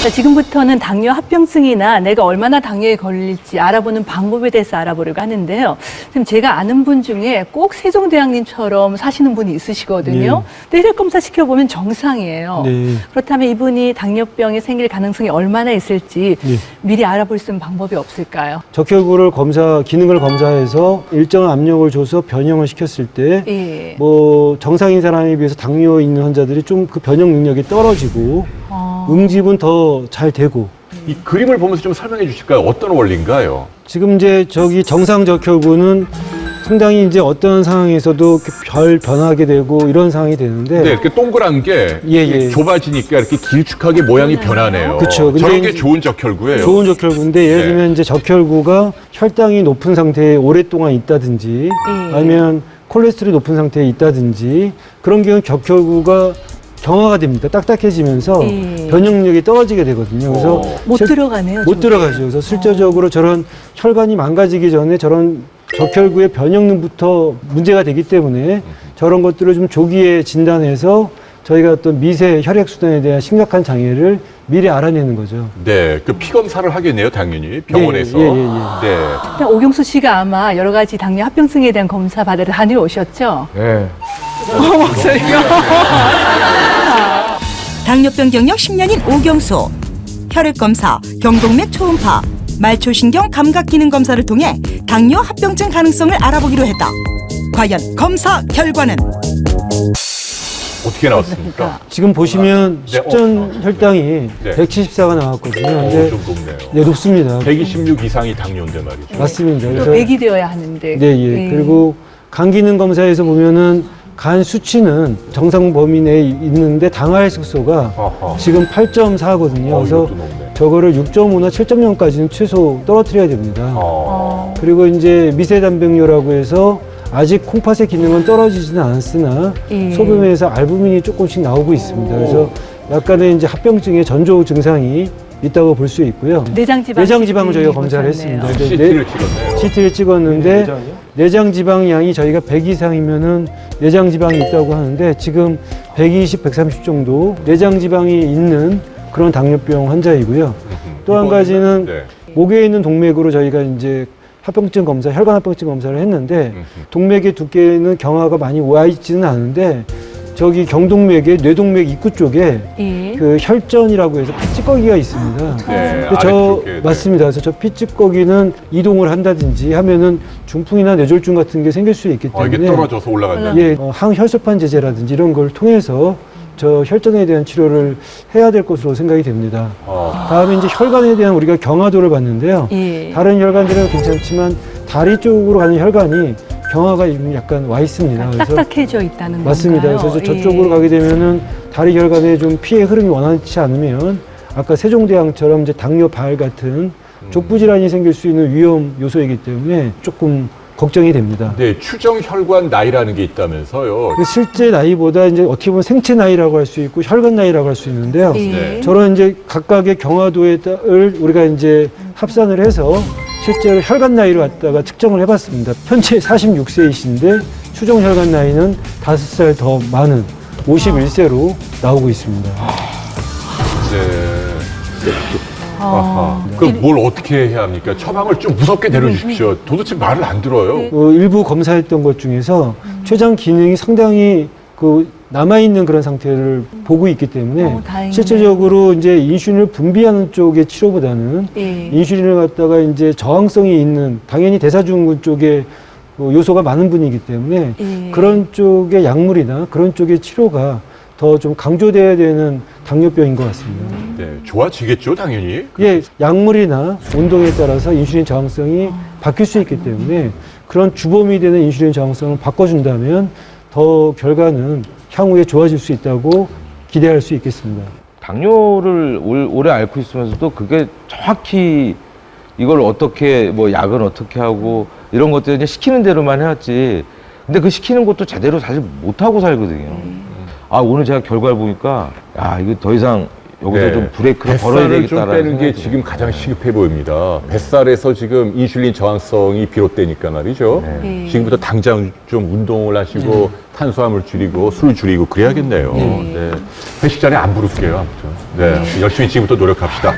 자, 지금부터는 당뇨 합병증이나 내가 얼마나 당뇨에 걸릴지 알아보는 방법에 대해서 알아보려고 하는데요. 지금 제가 아는 분 중에 꼭 세종대왕님처럼 사시는 분이 있으시거든요. 근데 혈액 검사 시켜보면 정상이에요. 네. 그렇다면 이분이 당뇨병이 생길 가능성이 얼마나 있을지 미리 알아볼 수 있는 방법이 없을까요? 적혈구를 기능을 검사해서 일정한 압력을 줘서 변형을 시켰을 때, 예. 뭐 정상인 사람에 비해서 당뇨 있는 환자들이 좀 그 변형 능력이 떨어지고 응집은 더 잘 되고. 이 그림을 보면서 좀 설명해 주실까요? 어떤 원리인가요? 지금 이제 정상 적혈구는 상당히 이제 어떤 상황에서도 별 변하게 되고 이런 상황이 되는데. 네, 이렇게 동그란 게 예. 좁아지니까 이렇게 길쭉하게 모양이 변하네요. 그쵸. 저런 근데 게 좋은 적혈구예요. 좋은 적혈구인데 예를 네. 들면 이제 적혈구가 혈당이 높은 상태에 오랫동안 있다든지 아니면 콜레스테롤이 높은 상태에 있다든지 그런 경우는 적혈구가 경화가 됩니다. 딱딱해지면서 변형력이 떨어지게 되거든요. 그래서 못 들어가네요. 못 들어가죠. 그래서 실제적으로 저런 혈관이 망가지기 전에 저런 적혈구의 변형능부터 문제가 되기 때문에 저런 것들을 좀 조기에 진단해서 저희가 어떤 미세 혈액순환에 대한 심각한 장애를 미리 알아내는 거죠. 네, 그 피 검사를 하겠네요, 당연히 병원에서. 예. 네. 일단 오경수 씨가 아마 여러 가지 당뇨 합병증에 대한 검사 받으러 다녀오셨죠? 네. 목소리가. 당뇨병 경력 10년인 오경수. 혈액검사, 경동맥 초음파, 말초신경 감각기능 검사를 통해 당뇨 합병증 가능성을 알아보기로 했다. 과연 검사 결과는? 어떻게 나왔습니까? 지금 보시면 네, 식전 혈당이 네. 174가 나왔거든요. 근데 좀 높네요. 네, 높습니다. 126 이상이 당뇨인데 말이죠. 맞습니다. 또 그래서 100이 되어야 하는데. 네. 그리고 간 기능 검사에서 보면은 간 수치는 정상 범위 내에 있는데 당할 숙소가 아하. 지금 8.4거든요. 그래서 이것도 높네. 저거를 6.5나 7.0까지는 최소 떨어뜨려야 됩니다. 그리고 이제 미세단백뇨라고 해서 아직 콩팥의 기능은 떨어지지는 않았으나 소변에서 알부민이 조금씩 나오고 있습니다. 그래서 약간의 이제 합병증의 전조 증상이 있다고 볼 수 있고요. 내장지방을 저희가 검사를 했습니다. 근데 CT를 찍었네요. CT를 찍었는데 내장지방 양이 저희가 100 이상이면은 내장지방이 있다고 하는데 지금 120, 130 정도 내장지방이 있는 그런 당뇨병 환자이고요. 또 한 가지는 네. 목에 있는 동맥으로 저희가 이제 합병증 검사, 혈관 합병증 검사를 했는데 동맥의 두께는 경화가 많이 와 있지는 않은데 저기 경동맥의 뇌동맥 입구 쪽에 그 혈전이라고 해서 피찌꺼기가 있습니다. 네, 근데 아래쪽에, 맞습니다. 그래서 저 피찌꺼기는 이동을 한다든지 하면은 중풍이나 뇌졸중 같은 게 생길 수 있기 때문에 이게 떨어져서 올라간다. 예, 항혈소판 제제라든지 이런 걸 통해서 저 혈전에 대한 치료를 해야 될 것으로 생각이 됩니다. 다음에 이제 혈관에 대한 우리가 경화도를 봤는데요. 다른 혈관들은 괜찮지만 다리 쪽으로 가는 혈관이 경화가 약간 와 있습니다. 그래서 딱딱해져 있다는 맞습니다. 건가요? 그래서 저쪽으로 가게 되면은 다리 혈관에 좀 피의 흐름이 원활치 않으면 아까 세종대왕처럼 이제 당뇨발 같은 족부 질환이 생길 수 있는 위험 요소이기 때문에 조금 걱정이 됩니다. 네, 추정 혈관 나이라는 게 있다면서요. 실제 나이보다 이제 어떻게 보면 생체 나이라고 할 수 있고 혈관 나이라고 할 수 있는데요. 네. 저런 이제 각각의 경화도를 우리가 이제 합산을 해서 실제로 혈관 나이를 갖다가 측정을 해봤습니다. 현재 46세이신데 추정 혈관 나이는 5살 더 많은 51세로 나오고 있습니다. 네. 아하. 그럼 뭘 어떻게 해야 합니까? 처방을 좀 무섭게 내려주십시오. 도대체 말을 안 들어요. 일부 검사했던 것 중에서 췌장 기능이 상당히 남아있는 그런 상태를 보고 있기 때문에 다행이네요. 실질적으로 이제 인슐린을 분비하는 쪽의 치료보다는 인슐린을 갖다가 이제 저항성이 있는 당연히 대사증후군 쪽에 요소가 많은 분이기 때문에 그런 쪽의 약물이나 그런 쪽의 치료가 더 좀 강조돼야 되는 당뇨병인 것 같습니다. 네, 좋아지겠죠, 당연히. 예, 약물이나 운동에 따라서 인슐린 저항성이 바뀔 수 있기 때문에 그런 주범이 되는 인슐린 저항성을 바꿔준다면 더 결과는 향후에 좋아질 수 있다고 기대할 수 있겠습니다. 당뇨를 오래 앓고 있으면서도 그게 정확히 이걸 어떻게 뭐 약은 어떻게 하고 이런 것들 그냥 시키는 대로만 해왔지. 근데 그 시키는 것도 제대로 사실 못 하고 살거든요. 아 오늘 제가 결과를 보니까 야 이거 더 이상 여기서 네. 좀 브레이크를 걸어야 뱃살을 좀 되겠다라는 빼는 게 생각이 지금 가장 시급해 보입니다. 뱃살에서 지금 인슐린 저항성이 비롯되니까 말이죠. 네. 지금부터 당장 좀 운동을 하시고 탄수화물 줄이고 술 줄이고 그래야겠네요. 네. 회식 자리 안 부를게요. 아무튼. 네. 열심히 지금부터 노력합시다.